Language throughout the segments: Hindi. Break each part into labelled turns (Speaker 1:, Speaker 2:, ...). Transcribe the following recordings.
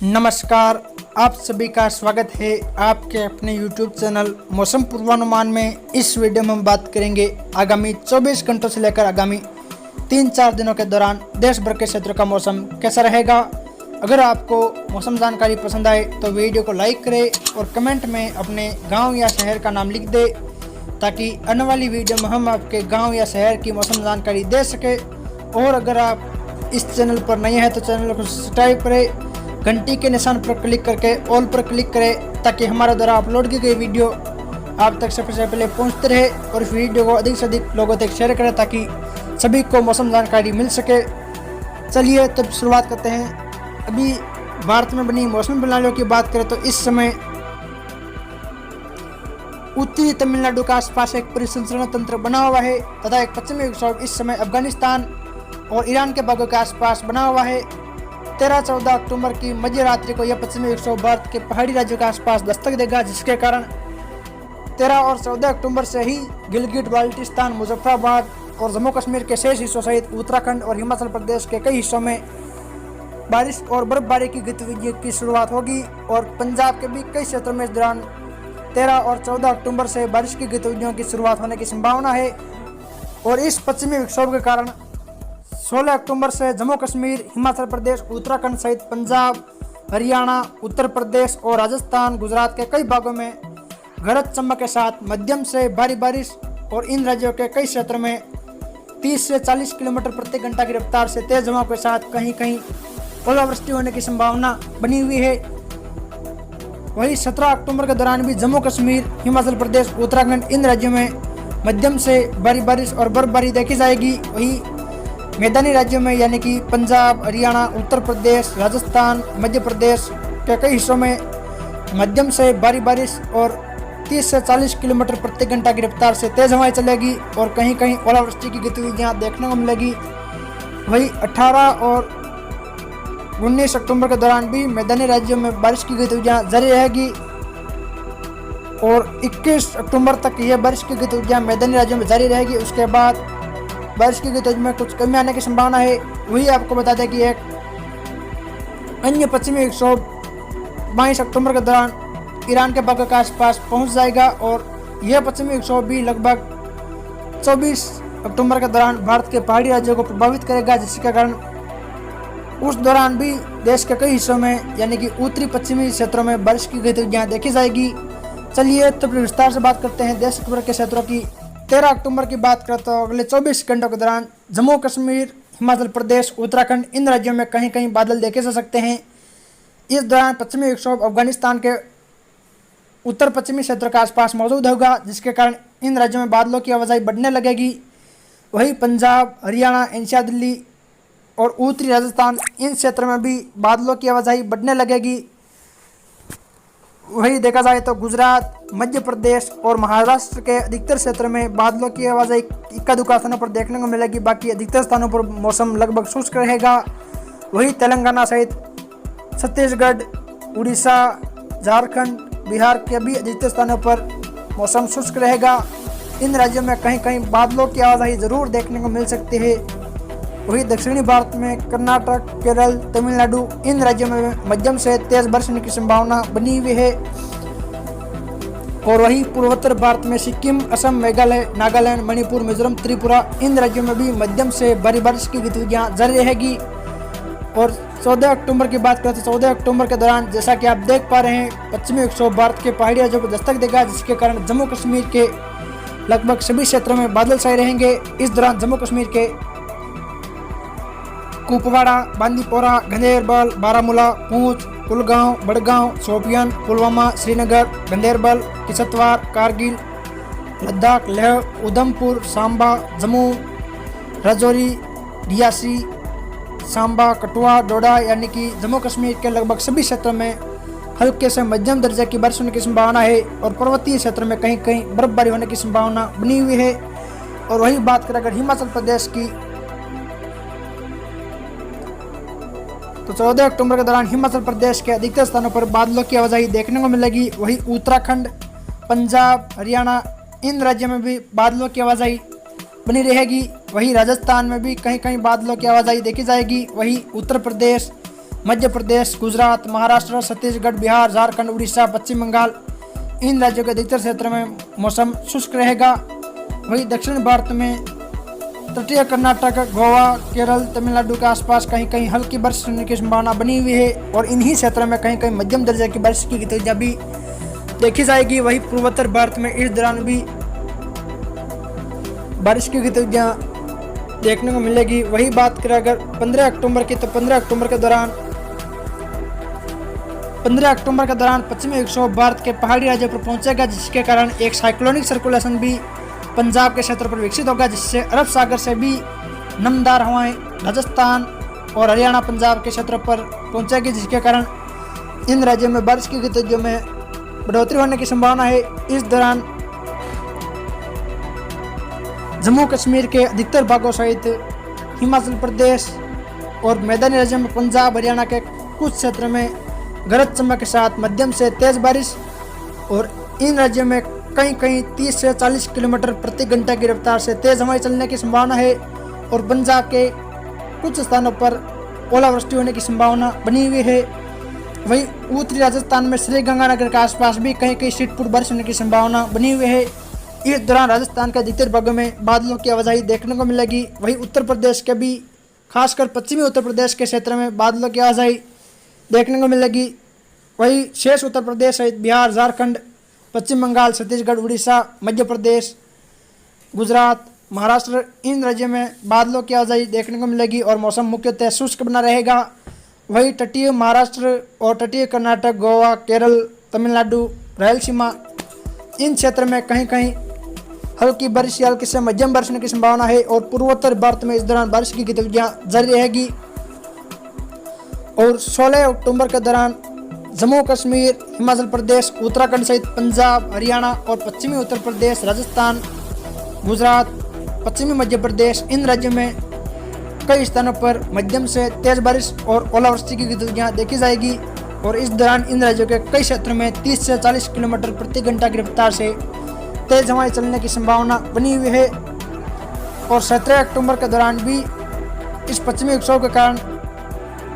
Speaker 1: नमस्कार, आप सभी का स्वागत है आपके अपने YouTube चैनल मौसम पूर्वानुमान में। इस वीडियो में हम बात करेंगे आगामी 24 घंटों से लेकर आगामी 3-4 दिनों के दौरान देश भर के क्षेत्रों का मौसम कैसा रहेगा। अगर आपको मौसम जानकारी पसंद आए तो वीडियो को लाइक करें और कमेंट में अपने गाँव या शहर का नाम लिख दें, ताकि आने वाली वीडियो में हम आपके गाँव या शहर की मौसम जानकारी दे सकें। और अगर आप इस चैनल पर नए हैं तो चैनल को सब्सक्राइब करें, घंटी के निशान पर क्लिक करके ऑल पर क्लिक करें, ताकि हमारे द्वारा अपलोड की गई वीडियो आप तक सबसे पहले पहुंचते रहे। और इस वीडियो को अधिक से अधिक लोगों तक शेयर करें, ताकि सभी को मौसम जानकारी मिल सके। चलिए तब शुरुआत करते हैं। अभी भारत में बनी मौसम प्रणालियों की बात करें तो इस समय उत्तरी तमिलनाडु के आसपास एक परिसंचरण तंत्र बना हुआ है तथा एक पश्चिमी विक्षोभ इस समय अफगानिस्तान और ईरान के भागों के आसपास बना हुआ है। 13-14 अक्टूबर की मध्य रात्रि को यह पश्चिमी विक्षोभ भारत के पहाड़ी राज्यों के आसपास दस्तक देगा, जिसके कारण 13 और 14 अक्टूबर से ही गिलगिट बाल्टिस्तान, मुजफ्फराबाद और जम्मू कश्मीर के शेष हिस्सों सहित उत्तराखंड और हिमाचल प्रदेश के कई हिस्सों में बारिश और बर्फबारी की गतिविधियों की शुरुआत होगी। और पंजाब के भी कई क्षेत्रों में इस दौरान 13 और 14 अक्टूबर से बारिश की गतिविधियों की शुरुआत होने की संभावना है। और इस पश्चिमी विक्षोभ के कारण 16 अक्टूबर से जम्मू कश्मीर, हिमाचल प्रदेश, उत्तराखंड सहित पंजाब, हरियाणा, उत्तर प्रदेश और राजस्थान, गुजरात के कई भागों में गरज चमक के साथ मध्यम से भारी बारिश और इन राज्यों के कई क्षेत्रों में 30 से 40 किलोमीटर प्रति घंटा की रफ्तार से तेज हवाओं के साथ कहीं कहीं ओलावृष्टि होने की संभावना बनी हुई है। वहीं 17 अक्टूबर के दौरान भी जम्मू कश्मीर, हिमाचल प्रदेश, उत्तराखंड इन राज्यों में मध्यम से भारी बारिश और बर्फबारी देखी जाएगी। वहीं मैदानी राज्यों में यानी कि पंजाब, हरियाणा, उत्तर प्रदेश, राजस्थान, मध्य प्रदेश के कई हिस्सों में मध्यम से भारी बारिश और 30 से 40 किलोमीटर प्रति घंटा की रफ्तार से तेज हवाएं चलेगी और कहीं कहीं ओलावृष्टि की गतिविधियां देखने को मिलेगी। वहीं 18 और 19 अक्टूबर के दौरान भी मैदानी राज्यों में बारिश की गतिविधियां जारी रहेगी और 21 अक्टूबर तक यह बारिश की गतिविधियां मैदानी राज्यों में जारी रहेगी। उसके बाद बारिश की गतिविधि में कुछ कमी आने की संभावना है। वही आपको बता दें कि एक अन्य पश्चिमी विक्षोभ 22 अक्टूबर के दौरान ईरान के भागों के आसपास पहुंच जाएगा और यह पश्चिमी विक्षोभ भी लगभग 24 अक्टूबर के दौरान भारत के पहाड़ी राज्यों को प्रभावित करेगा, जिसके कारण उस दौरान भी देश के कई हिस्सों में यानी कि उत्तरी पश्चिमी क्षेत्रों में बारिश की गतिविधियां देखी जाएगी। चलिए तो विस्तार से बात करते हैं देश भर के क्षेत्रों की। 13 अक्टूबर की बात करें तो अगले 24 घंटों के दौरान जम्मू कश्मीर, हिमाचल प्रदेश, उत्तराखंड इन राज्यों में कहीं कहीं बादल देखे जा सकते हैं। इस दौरान पश्चिमी विक्षोभ अफगानिस्तान के उत्तर पश्चिमी क्षेत्र के आसपास मौजूद होगा, जिसके कारण इन राज्यों में बादलों की आवाजाही बढ़ने लगेगी। वहीं पंजाब, हरियाणा, एनसीआर, दिल्ली और उत्तरी राजस्थान इन क्षेत्रों में भी बादलों की आवाजाही बढ़ने लगेगी। वही देखा जाए तो गुजरात, मध्य प्रदेश और महाराष्ट्र के अधिकतर क्षेत्र में बादलों की आवाजाही इक्का दुक्का स्थानों पर देखने को मिलेगी। बाकी अधिकतर स्थानों पर मौसम लगभग शुष्क रहेगा। वही तेलंगाना सहित छत्तीसगढ़, उड़ीसा, झारखंड, बिहार के भी अधिकतर स्थानों पर मौसम शुष्क रहेगा। इन राज्यों में कहीं कहीं बादलों की आवाजाही जरूर देखने को मिल सकती है। वही दक्षिणी भारत में कर्नाटक, केरल, तमिलनाडु इन राज्यों में मध्यम से तेज बारिश होने की संभावना बनी हुई है। और वही पूर्वोत्तर भारत में सिक्किम, असम, मेघालय, नागालैंड, मणिपुर, मिजोरम, त्रिपुरा इन राज्यों में भी मध्यम से भारी बारिश की गतिविधियां जारी रहेगी। और 14 अक्टूबर की बात करें तो 14 अक्टूबर के दौरान जैसा कि आप देख पा रहे हैं पश्चिमी विक्षोभ भारत के पहाड़ी राज्यों को दस्तक देगा, जिसके कारण जम्मू कश्मीर के लगभग सभी क्षेत्रों में बादल छाए रहेंगे। इस दौरान जम्मू कश्मीर के कुपवाड़ा, बांदीपोरा, गंदेरबल, बारामूला, पूंछ, कुलगांव, बड़गांव, शोपियान, पुलवामा, श्रीनगर, गंदेरबल, किश्तवाड़, कारगिल, लद्दाख, लेह, उधमपुर, सांबा, जम्मू, राजौरी, रियासी, सांबा, कठुआ, डोडा यानी कि जम्मू कश्मीर के लगभग सभी क्षेत्रों में हल्के से मध्यम दर्जे की बारिश होने की संभावना है। और पर्वतीय क्षेत्र में कहीं कहीं बर्फबारी होने की संभावना बनी हुई है। और वही बात करें अगर हिमाचल प्रदेश की तो 14 अक्टूबर के दौरान हिमाचल प्रदेश के अधिकतर स्थानों पर बादलों की आवाजाही देखने को मिलेगी। वही उत्तराखंड, पंजाब, हरियाणा इन राज्यों में भी बादलों की आवाजाही बनी रहेगी। वही राजस्थान में भी कहीं कहीं बादलों की आवाजाही देखी जाएगी। वही उत्तर प्रदेश, मध्य प्रदेश, गुजरात, महाराष्ट्र, छत्तीसगढ़, बिहार, झारखंड, उड़ीसा, पश्चिम बंगाल इन राज्यों के अधिकतर क्षेत्र में मौसम शुष्क रहेगा। वहीं दक्षिण भारत में तटीय कर्नाटक, गोवा, केरल, तमिलनाडु के आसपास कहीं कहीं हल्की बारिश होने की संभावना बनी हुई है और इन्हीं क्षेत्रों में कहीं कहीं मध्यम दर्जे की बारिश की गतिविधियां भी देखी जाएगी। वहीं पूर्वोत्तर भारत में इस दौरान भी बारिश की गतिविधियां देखने को मिलेगी। वही बात करें अगर 15 अक्टूबर की, तो 15 अक्टूबर के दौरान पश्चिमी विक्षोभ भारत के पहाड़ी राज्यों पर पहुंचेगा, जिसके कारण एक साइक्लोनिक सर्कुलेशन भी पंजाब के क्षेत्र पर विकसित होगा, जिससे अरब सागर से भी नमदार हवाएं राजस्थान और हरियाणा, पंजाब के क्षेत्र पर पहुंचेगी, जिसके कारण इन राज्यों में बारिश की गतिविधियों में बढ़ोतरी होने की संभावना है। इस दौरान जम्मू कश्मीर के अधिकतर भागों सहित हिमाचल प्रदेश और मैदानी राज्यों में पंजाब, हरियाणा के कुछ क्षेत्र में गरज चमक के साथ मध्यम से तेज बारिश और इन राज्यों में कहीं कहीं 30 से 40 किलोमीटर प्रति घंटा की रफ्तार से तेज हवाएं चलने की संभावना है और पंजाब के कुछ स्थानों पर ओलावृष्टि होने की संभावना बनी हुई है। वहीं उत्तरी राजस्थान में श्रीगंगानगर के आसपास भी कहीं कहीं छिटपुट बारिश होने की संभावना बनी हुई है। इस दौरान राजस्थान के अधिकतर भागों में बादलों की आवाजाही देखने को मिलेगी। वहीं उत्तर प्रदेश के भी, खासकर पश्चिमी उत्तर प्रदेश के क्षेत्र में बादलों की आवाजाही देखने को मिलेगी। वहीं शेष उत्तर प्रदेश सहित बिहार, झारखंड, पश्चिम बंगाल, छत्तीसगढ़, उड़ीसा, मध्य प्रदेश, गुजरात, महाराष्ट्र इन राज्यों में बादलों की आवाजाही देखने को मिलेगी और मौसम मुख्यतः शुष्क बना रहेगा। वहीं तटीय महाराष्ट्र और तटीय कर्नाटक, गोवा, केरल, तमिलनाडु, रायलसीमा इन क्षेत्र में कहीं कहीं हल्की बारिश या हल्की से मध्यम बारिश होने की संभावना है और पूर्वोत्तर भारत में इस दौरान बारिश की गतिविधियां जारी रहेगी। और 16 अक्टूबर के दौरान जम्मू कश्मीर, हिमाचल प्रदेश, उत्तराखंड सहित पंजाब, हरियाणा और पश्चिमी उत्तर प्रदेश, राजस्थान, गुजरात, पश्चिमी मध्य प्रदेश इन राज्यों में कई स्थानों पर मध्यम से तेज बारिश और ओलावृष्टि की गतिविधियां देखी जाएगी और इस दौरान इन राज्यों के कई क्षेत्रों में 30 से 40 किलोमीटर प्रति घंटा की रफ्तार से तेज हवाएं चलने की संभावना बनी हुई है। और 17 अक्टूबर के दौरान भी इस पश्चिमी विक्षोभ के कारण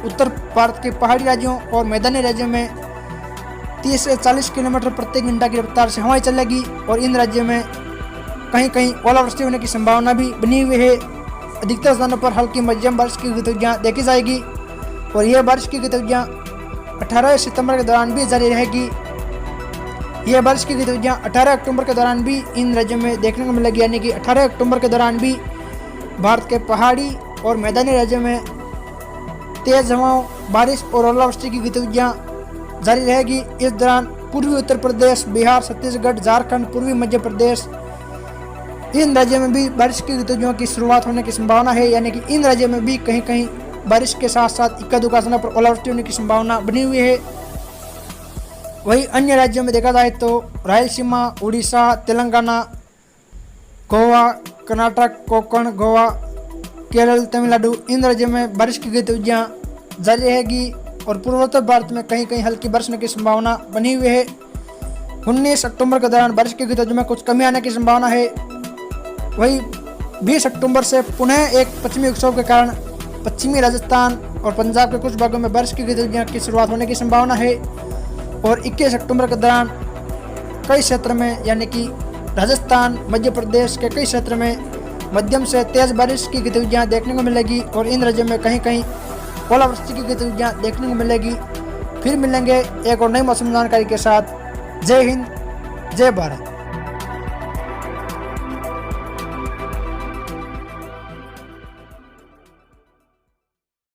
Speaker 1: उत्तर भारत के पहाड़ी राज्यों और मैदानी राज्यों में 30 से 40 किलोमीटर प्रति घंटा की रफ्तार से हवाएं चलेगी और इन राज्यों में कहीं कहीं ओलावृष्टि होने की संभावना भी बनी हुई है। अधिकतर स्थानों पर हल्की मध्यम बारिश की गतिविधियां देखी जाएगी और यह बारिश की गतिविधियां 18 सितंबर के दौरान भी जारी रहेगी। यह बारिश की गतिविधियां 18 अक्टूबर के दौरान भी इन राज्यों में देखने को मिलेगी, यानी कि 18 अक्टूबर के दौरान भी भारत के पहाड़ी और मैदानी राज्यों में तेज हवाओं, बारिश और ओलावृष्टि की गतिविधियां जारी रहेगी। इस दौरान पूर्वी उत्तर प्रदेश, बिहार, छत्तीसगढ़, झारखंड, पूर्वी मध्य प्रदेश इन राज्यों में भी बारिश की गतिविधियों की शुरुआत होने की संभावना है, यानी कि इन राज्यों में भी कहीं कहीं बारिश के साथ साथ इक्का दुक्का स्थानों पर ओलावृष्टि होने की संभावना बनी हुई है। वहीं अन्य राज्यों में देखा जाए तो रायलसीमा, उड़ीसा, तेलंगाना, गोवा, कर्नाटक, कोंकण, गोवा, केरल, तमिलनाडु इन राज्यों में बारिश की गतिविधियां जारी रहेगी और पूर्वोत्तर भारत में कहीं कहीं हल्की बारिश होने की संभावना बनी हुई है। 19 अक्टूबर के दौरान बारिश की गतिविधियों में कुछ कमी आने की संभावना है। वहीं 20 अक्टूबर से पुनः एक पश्चिमी विक्षोभ के कारण पश्चिमी राजस्थान और पंजाब के कुछ भागों में बारिश की गतिविधियों की शुरुआत होने की संभावना है और 21 अक्टूबर के दौरान कई क्षेत्र में, यानी कि राजस्थान, मध्य प्रदेश के कई क्षेत्र में मध्यम से तेज बारिश की गतिविधियां देखने को मिलेगी और इन राज्यों में कहीं कहीं ओलावृष्टि की गतिविधियां देखने को मिलेगी। फिर मिलेंगे एक और नई मौसम जानकारी के साथ। जय हिंद, जय भारत।